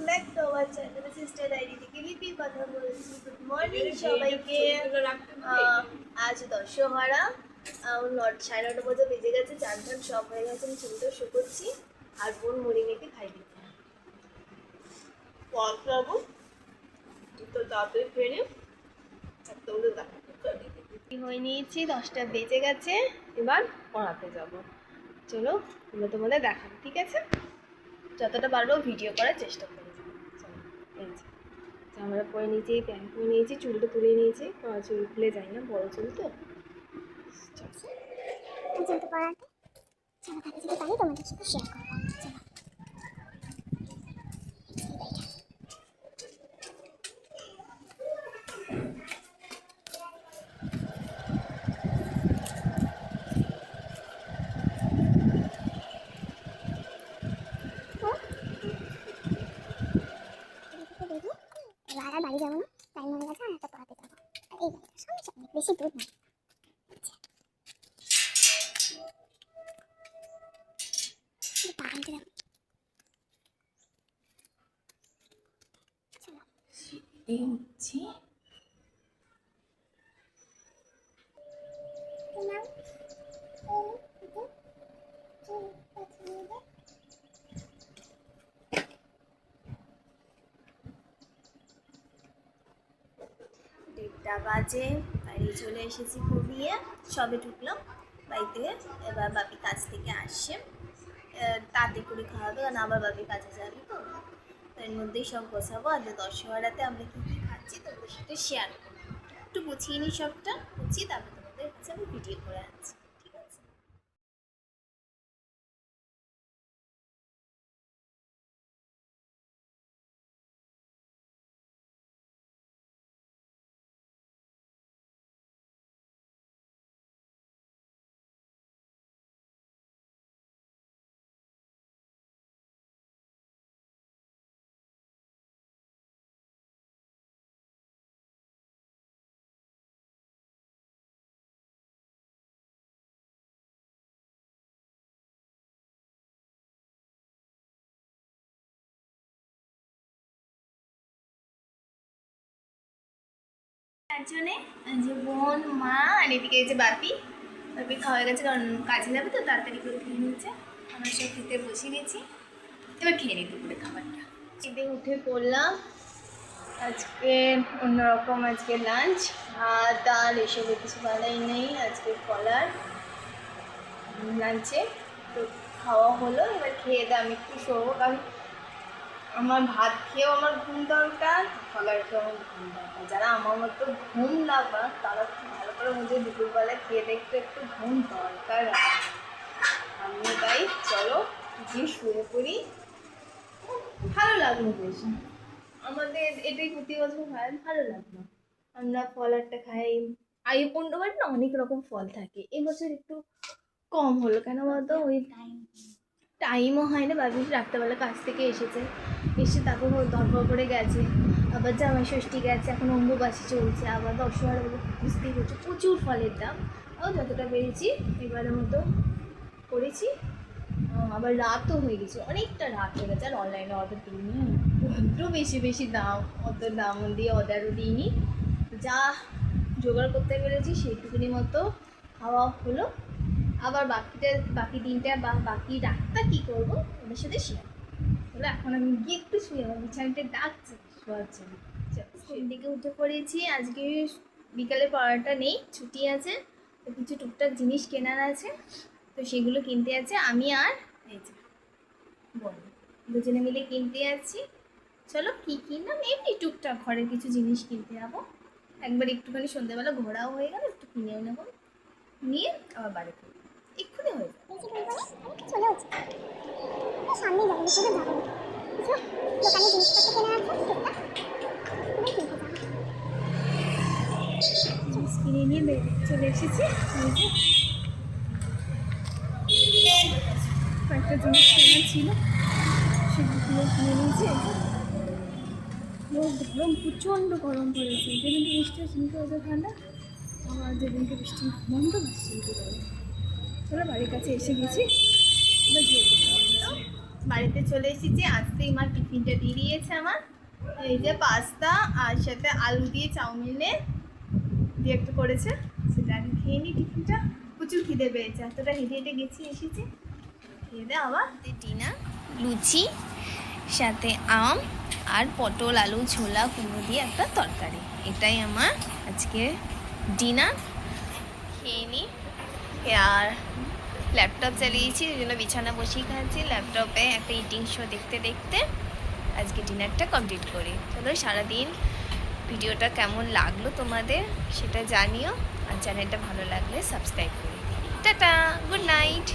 Back to our channel sister diary থেকে লিপি কথা বলছি। গুড মর্নিং সবাইকে। আজ দশহরা, 9:30 মতো বেজে গেছে, চান টান সব হয়ে গেছে, আমি চুলটা শুকোচ্ছি আর বোন মুড়ি মেখে খাই দিচ্ছি। বাবু তো তাড়াতাড়ি ফেরে হয়ে নিয়েছি, 10টা বেজে গেছে, এবার পড়াতে যাব। চলো তোমাদের দেখাবো, ঠিক আছে? যতটা পারবো ভিডিও করার চেষ্টা করবো। এই যে আমরা পরে নিয়েছি, প্যান্ট পরে নিয়েছি, চুলটা তুলে নিয়েছি, চুল খুলে যাই না, বড় চুল তো। বাড়ি যাবো না, টাইম হয়ে গেছে, আর একটা পড়াতে যাবো। এই বাড়িটা সামনে সামনে, বেশি দূর না। দেড়টা বাজে, বাড়ি চলে এসেছি ঘুমিয়ে, সবে ঢুকলাম বাড়িতে। এবার বাপি কাজ থেকে আসছে, তাড়াতাড়ি করে খাওয়াবে, কারণ আবার বাপি কাজে যাবে তো, এর মধ্যেই সব গোছাবো। আর দশহরাতে আমরা কী কী খাচ্ছি তোমাদের সাথে শেয়ার করবো, একটু গুছিয়ে নিই, সবটা গুছিয়ে তারপর তোমাদের কাছে আমি ভিডিও করে আনছি, ঠিক আছে? তার জন্যে যে বোন, মা, আর এদিকে এই যে বাপি খাওয়া হয়ে গেছে, কারণ কাজে যাবে তো, তাড়াতাড়ি করে খেয়ে নিচ্ছে। আমরা সব খেতে বসে গেছি, এবার খেয়ে নিই দুপুরে খাবারটা। খেতে উঠে পড়লাম, আজকে অন্যরকম, আজকে লাঞ্চ, ভাত ডাল এসবে কিছু বানাই নেই, আজকে কলার লাঞ্চে তো খাওয়া হলো। এবার খেয়ে দিয়ে আমি একটু শোবো, কারণ আমার ভাত খেয়েও আমার ঘুম দরকার, খাবার খেয়েও আমার ঘুম দরকার। যারা আমার মতো ঘুম লাগবে তারা খুব ভালো করে মধ্যে দুপুরবেলা খেয়ে দেখতে একটু ঘুম দরকার। আমিও তাই, চলো গিয়ে শুয়ে পড়ি। ভালো লাগলো বেশ, আমাদের এটাই প্রতি বছর হয়, ভালো লাগলো। আমরা ফল একটা খাই, অন্যবার না অনেক রকম ফল থাকে, এবছর একটু কম হলো কেন বলতো, ওই টাইমও হয় না। বাবু রাত্রেবেলা কাজ থেকে এসে তারপর ধরপড় করে গেছে, আবার জামাই ষষ্ঠী গেছে, এখন অম্বুবাসী চলছে, আবার দশহরা বুঝতেই হচ্ছে, প্রচুর ফলের দাম। যতটা পেরেছি এবারের মতো করেছি। আবার রাতও হয়ে গেছে, অনেকটা রাত হয়ে গেছে, আর অনলাইনে অর্ডার দিইনি, একটু বেশি দাম, অত দাম দিয়ে অর্ডারও দিইনি। যা জোগাড় করতে পেরেছি সেইটুকুনি মতো খাওয়া হলো। আবার বাকি দিনটা বা বাকি রাতটা কী করবো ওদের সাথে শেয়ার হলো। এখন আমি গিয়ে একটু শুয়ে, আমার বিছানাটা ডাকছে শোয়ার জন্য। ঘুম থেকে উঠে পড়েছি, আজকে বিকালে পড়াটা নেই, ছুটি আছে, তো কিছু টুকটাক জিনিস কেনার আছে, তো সেগুলো কিনতে আছে। আমি আর এই যে বোন দুজনে মিলে কিনতে যাচ্ছি। চলো কী কিনলাম, এমনি টুকটাক ঘরের কিছু জিনিস কিনতে যাবো। একবার একটুখানি সন্ধ্যেবেলা ঘোরাও হয়ে গেল, একটু কিনেও নেবো, নিয়ে আবার বাড়ি ফিরবো, এক্ষুনি হয়ে যাবে। চলে হচ্ছে সামনে যাবো, ভিতরে যাবো না, কিছু দোকানে জিনিসপত্র কেনা আছে, কিনে নিয়ে চলে এসেছি। কয়েকটা জিনিস কেনা ছিল, সেগুলো কিনে নিয়েছি। গরম, প্রচণ্ড গরম পড়েছে, যেদিনকে বৃষ্টি হচ্ছে সেদিনকে ওদের ঠান্ডা, আবার যেদিনকে বৃষ্টি বন্ধ হচ্ছে সেদিনকে গরম। চলো বাড়ির কাছে এসে গেছি, এবার গিয়ে বাড়িতে চলে এসেছি, আসতেই মা টিফিনটা দিয়ে দিয়েছে আমার। এই যে পাস্তা আর সাথে আলু দিয়ে চাউমিনে দিয়ে একটু করেছে, সেটা আমি খেয়ে নিই টিফিনটা। প্রচুর খিদে পেয়েছে, এতটা হেঁটে হেঁটে গেছি এসেছি, খেয়ে দে আবার। ডিনার লুচি সাথে আম আর পটল আলু ছোলা কুমড়ো দিয়ে একটা তরকারি, এটাই আমার আজকে ডিনার। খেয়ে নিই। আর ল্যাপটপ চালিয়েছি, ওই জন্য বিছানা বসেই খাচ্ছি, ল্যাপটপে একটা ইটিং শো দেখতে দেখতে আজকে ডিনারটা কমপ্লিট করি। চলো সারাদিন ভিডিওটা কেমন লাগলো তোমাদের সেটা জানিও, আর চ্যানেলটা ভালো লাগলে সাবস্ক্রাইব করি। Tata, good night.